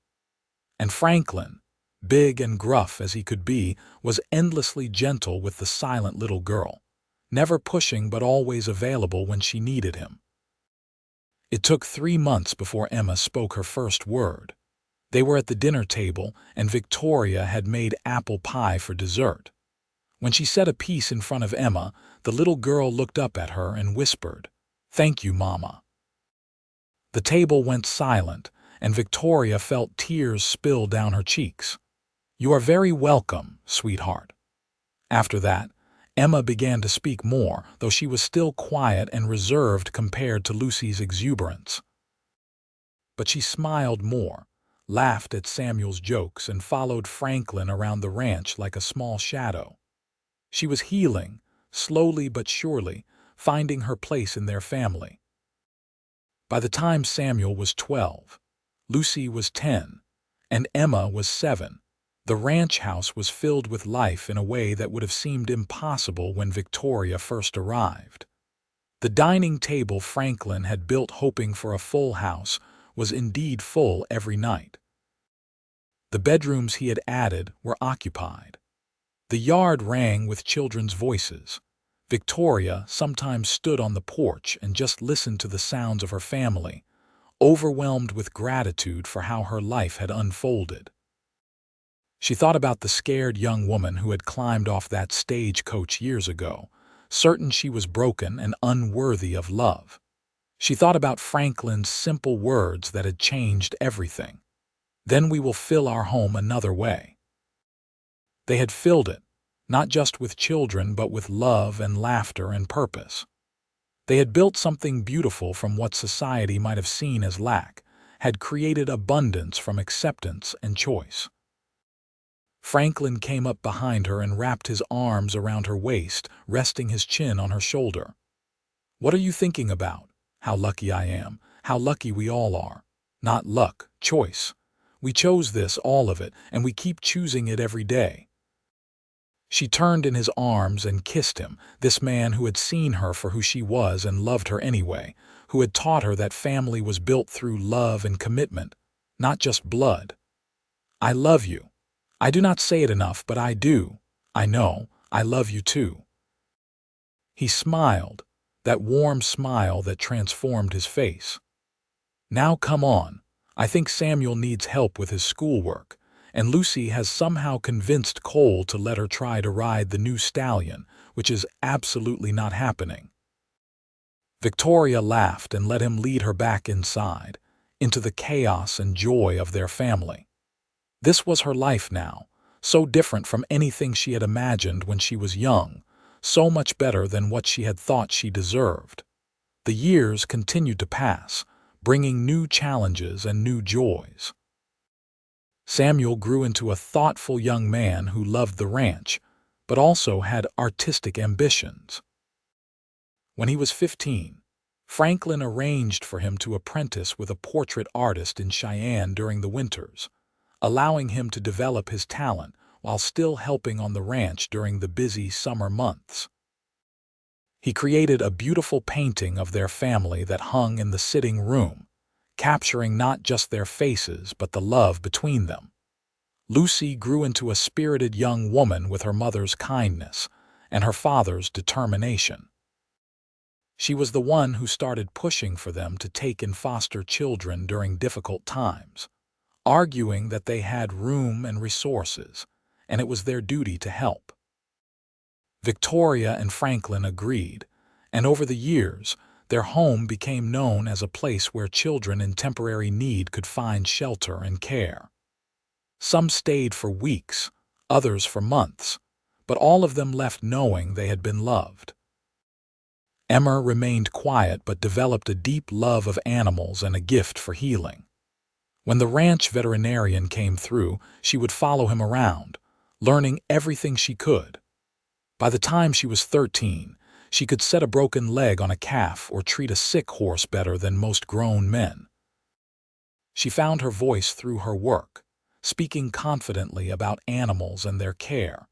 [SPEAKER 1] And Franklin, big and gruff as he could be, was endlessly gentle with the silent little girl, never pushing but always available when she needed him. It took 3 months before Emma spoke her first word. They were at the dinner table, and Victoria had made apple pie for dessert. When she said a piece in front of Emma, the little girl looked up at her and whispered, "Thank you, Mama." The table went silent, and Victoria felt tears spill down her cheeks. "You are very welcome, sweetheart." After that, Emma began to speak more, though she was still quiet and reserved compared to Lucy's exuberance. But she smiled more, laughed at Samuel's jokes, and followed Franklin around the ranch like a small shadow. She was healing, slowly but surely, finding her place in their family. By the time Samuel was 12, Lucy was 10, and Emma was 7, the ranch house was filled with life in a way that would have seemed impossible when Victoria first arrived. The dining table Franklin had built hoping for a full house was indeed full every night. The bedrooms he had added were occupied. The yard rang with children's voices. Victoria sometimes stood on the porch and just listened to the sounds of her family, overwhelmed with gratitude for how her life had unfolded. She thought about the scared young woman who had climbed off that stagecoach years ago, certain she was broken and unworthy of love. She thought about Franklin's simple words that had changed everything. "Then we will fill our home another way." They had filled it, not just with children but with love and laughter and purpose. They had built something beautiful from what society might have seen as lack, had created abundance from acceptance and choice. Franklin came up behind her and wrapped his arms around her waist, resting his chin on her shoulder. "What are you thinking about? How lucky I am, how lucky we all are. Not luck, choice. We chose this, all of it, and we keep choosing it every day." She turned in his arms and kissed him, this man who had seen her for who she was and loved her anyway, who had taught her that family was built through love and commitment, not just blood. "I love you. I do not say it enough, but I do. I know, I love you too." He smiled, that warm smile that transformed his face. "Now come on. I think Samuel needs help with his schoolwork, and Lucy has somehow convinced Cole to let her try to ride the new stallion, which is absolutely not happening." Victoria laughed and let him lead her back inside, into the chaos and joy of their family. This was her life now, so different from anything she had imagined when she was young, so much better than what she had thought she deserved. The years continued to pass, bringing new challenges and new joys. Samuel grew into a thoughtful young man who loved the ranch, but also had artistic ambitions. When he was 15, Franklin arranged for him to apprentice with a portrait artist in Cheyenne during the winters, allowing him to develop his talent while still helping on the ranch during the busy summer months. He created a beautiful painting of their family that hung in the sitting room, capturing not just their faces but the love between them. Lucy grew into a spirited young woman with her mother's kindness and her father's determination. She was the one who started pushing for them to take in foster children during difficult times, arguing that they had room and resources, and it was their duty to help. Victoria and Franklin agreed, and over the years, their home became known as a place where children in temporary need could find shelter and care. Some stayed for weeks, others for months, but all of them left knowing they had been loved. Emma remained quiet but developed a deep love of animals and a gift for healing. When the ranch veterinarian came through, she would follow him around, learning everything she could. By the time she was 13, she could set a broken leg on a calf or treat a sick horse better than most grown men. She found her voice through her work, speaking confidently about animals and their care,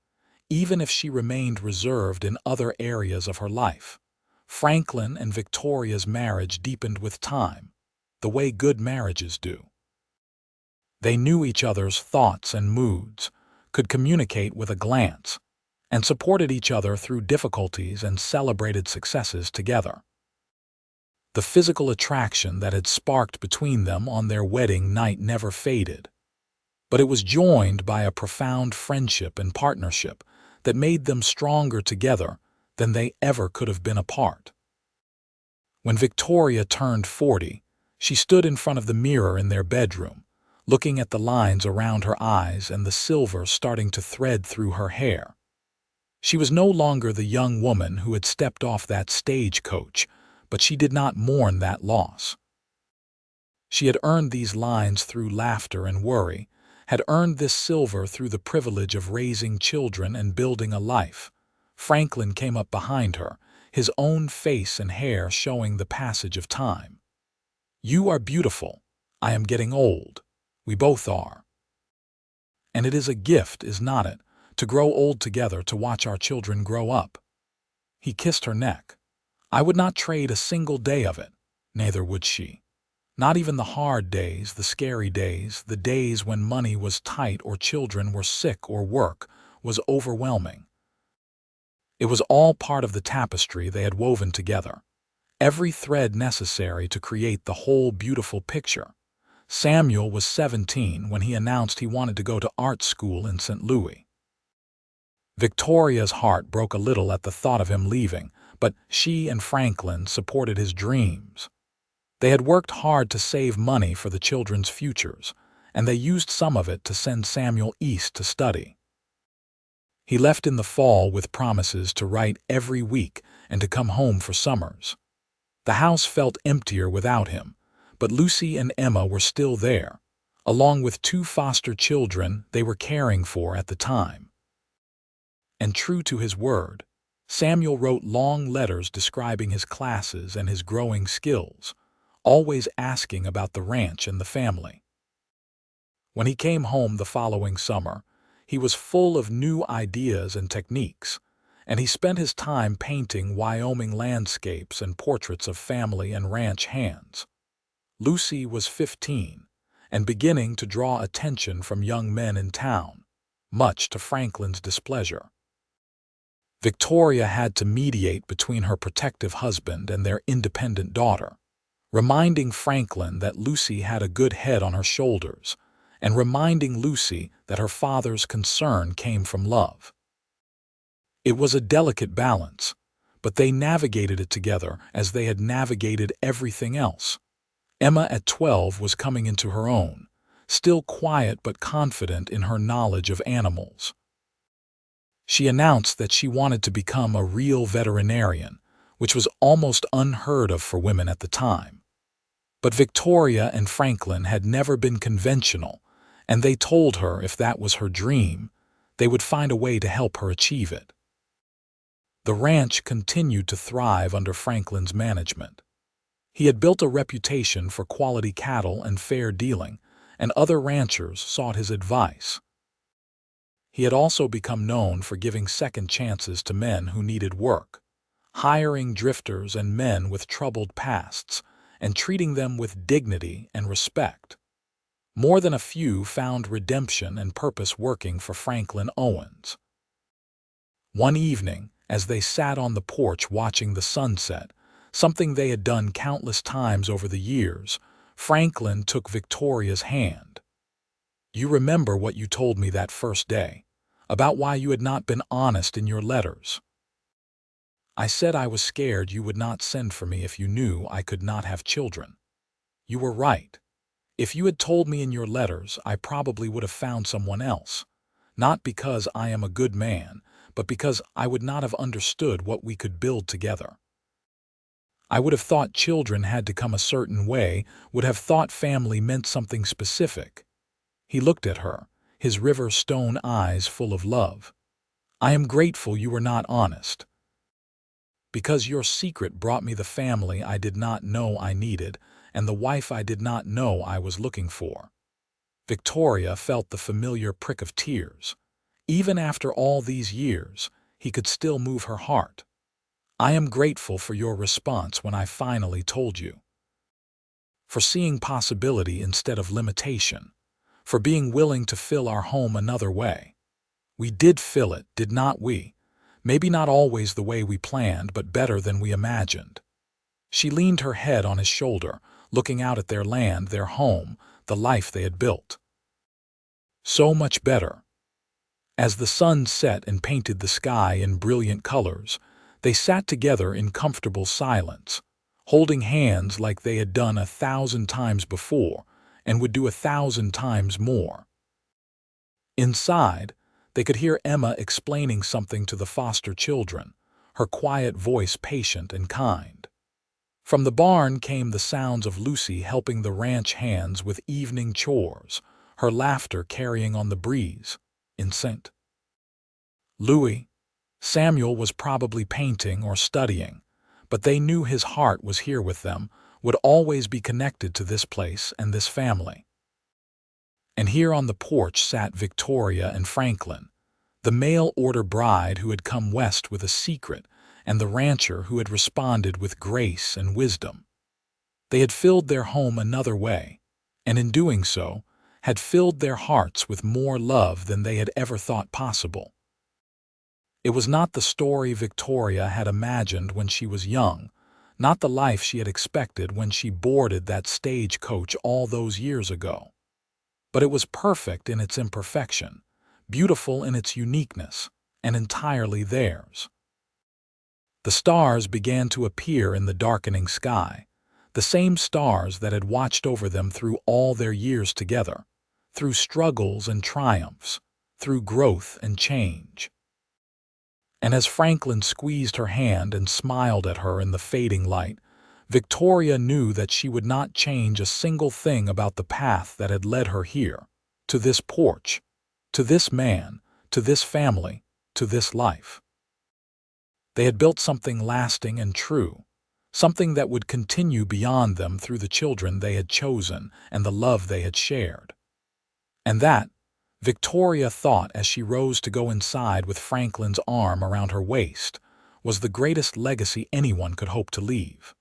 [SPEAKER 1] even if she remained reserved in other areas of her life. Franklin and Victoria's marriage deepened with time. the way good marriages do. They knew each other's thoughts and moods, could communicate with a glance, and supported each other through difficulties and celebrated successes together. The physical attraction that had sparked between them on their wedding night never faded, but it was joined by a profound friendship and partnership that made them stronger together than they ever could have been apart. When Victoria turned 40, she stood in front of the mirror in their bedroom, looking at the lines around her eyes and the silver starting to thread through her hair. She was no longer the young woman who had stepped off that stagecoach, but she did not mourn that loss. She had earned these lines through laughter and worry, had earned this silver through the privilege of raising children and building a life. Franklin came up behind her, his own face and hair showing the passage of time. "You are beautiful. I am getting old. We both are. And it is a gift, is not it, to grow old together, to watch our children grow up." He kissed her neck. "I would not trade a single day of it, neither would she. Not even the hard days, the scary days, the days when money was tight or children were sick or work was overwhelming. It was all part of the tapestry they had woven together, every thread necessary to create the whole beautiful picture. Samuel was 17 when he announced he wanted to go to art school in St. Louis. Victoria's heart broke a little at the thought of him leaving, but she and Franklin supported his dreams. They had worked hard to save money for the children's futures, and they used some of it to send Samuel east to study. He left in the fall with promises to write every week and to come home for summers. The house felt emptier without him, but Lucy and Emma were still there, along with 2 foster children they were caring for at the time. And true to his word, Samuel wrote long letters describing his classes and his growing skills, always asking about the ranch and the family. When he came home the following summer, he was full of new ideas and techniques, and he spent his time painting Wyoming landscapes and portraits of family and ranch hands. Lucy was 15 and beginning to draw attention from young men in town, much to Franklin's displeasure. Victoria had to mediate between her protective husband and their independent daughter, reminding Franklin that Lucy had a good head on her shoulders, and reminding Lucy that her father's concern came from love. It was a delicate balance, but they navigated it together as they had navigated everything else. Emma at 12 was coming into her own, still quiet but confident in her knowledge of animals. She announced that she wanted to become a real veterinarian, which was almost unheard of for women at the time. But Victoria and Franklin had never been conventional, and they told her if that was her dream, they would find a way to help her achieve it. The ranch continued to thrive under Franklin's management. He had built a reputation for quality cattle and fair dealing, and other ranchers sought his advice. He had also become known for giving second chances to men who needed work, hiring drifters and men with troubled pasts, and treating them with dignity and respect. More than a few found redemption and purpose working for Franklin Owens. One evening, as they sat on the porch watching the sunset, something they had done countless times over the years, Franklin took Victoria's hand. "You remember what you told me that first day, about why you had not been honest in your letters. I said I was scared you would not send for me if you knew I could not have children. You were right. If you had told me in your letters, I probably would have found someone else, not because I am a good man, but because I would not have understood what we could build together. I would have thought children had to come a certain way, would have thought family meant something specific." He looked at her, his river stone eyes full of love. "I am grateful you were not honest. Because your secret brought me the family I did not know I needed, and the wife I did not know I was looking for." Victoria felt the familiar prick of tears. Even after all these years, he could still move her heart. "I am grateful for your response when I finally told you." for seeing possibility instead of limitation, for being willing to fill our home another way. We did fill it, did not we? Maybe not always the way we planned, but better than we imagined. She leaned her head on his shoulder, looking out at their land, their home, the life they had built. So much better. As the sun set and painted the sky in brilliant colors, they sat together in comfortable silence, holding hands like they had done 1,000 times before and would do 1,000 times more. Inside, they could hear Emma explaining something to the foster children, her quiet voice patient and kind. From the barn came the sounds of Lucy helping the ranch hands with evening chores, her laughter carrying on the breeze. Incent. Louis, Samuel was probably painting or studying, but they knew his heart was here with them, would always be connected to this place and this family. And here on the porch sat Victoria and Franklin, the mail-order bride who had come west with a secret, and the rancher who had responded with grace and wisdom. They had filled their home another way, and in doing so, had filled their hearts with more love than they had ever thought possible. It was not the story Victoria had imagined when she was young, not the life she had expected when she boarded that stagecoach all those years ago. But it was perfect in its imperfection, beautiful in its uniqueness, and entirely theirs. The stars began to appear in the darkening sky, the same stars that had watched over them through all their years together, through struggles and triumphs, through growth and change. And as Franklin squeezed her hand and smiled at her in the fading light, Victoria knew that she would not change a single thing about the path that had led her here, to this porch, to this man, to this family, to this life. They had built something lasting and true, something that would continue beyond them through the children they had chosen and the love they had shared. And that, Victoria thought as she rose to go inside with Franklin's arm around her waist, was the greatest legacy anyone could hope to leave.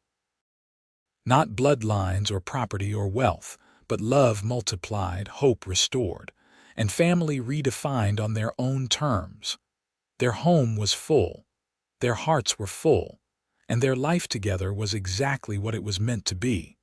[SPEAKER 1] Not bloodlines or property or wealth, but love multiplied, hope restored, and family redefined on their own terms. Their home was full, their hearts were full, and their life together was exactly what it was meant to be.